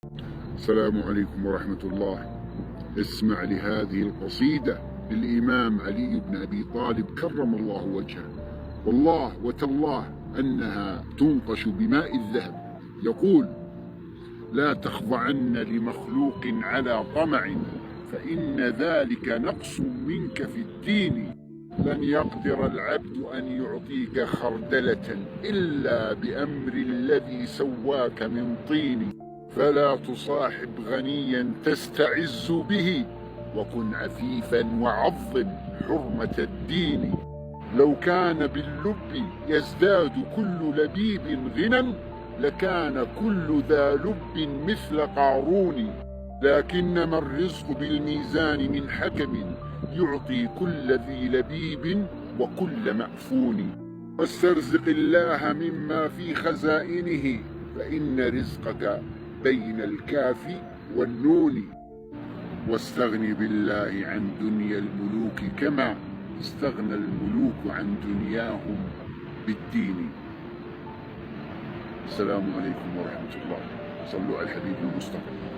السلام عليكم ورحمة الله. اسمع لهذه القصيدة للإمام علي بن أبي طالب كرم الله وجهه، والله وتالله أنها تنقش بماء الذهب. يقول: لا تخضعن لمخلوق على طمع، فإن ذلك نقص منك في الدين. لن يقدر العبد أن يعطيك خردلة إلا بأمر الذي سواك من طين. فلا تصاحب غنيا تستعز به، وكن عفيفا وعظم حرمة الدين. لو كان باللب يزداد كل لبيب غنى، لكان كل ذا لب مثل قارون. لكنما الرزق بالميزان من حكم، يعطي كل ذي لبيب وكل مأفون. واسترزق الله مما في خزائنه، فإن رزقك بين الكاف والنون. واستغن بالله عن دنيا الملوك، كما استغنى الملوك عن دنياهم بالدين. السلام عليكم ورحمة الله. صلوا على الحبيب المصطفى.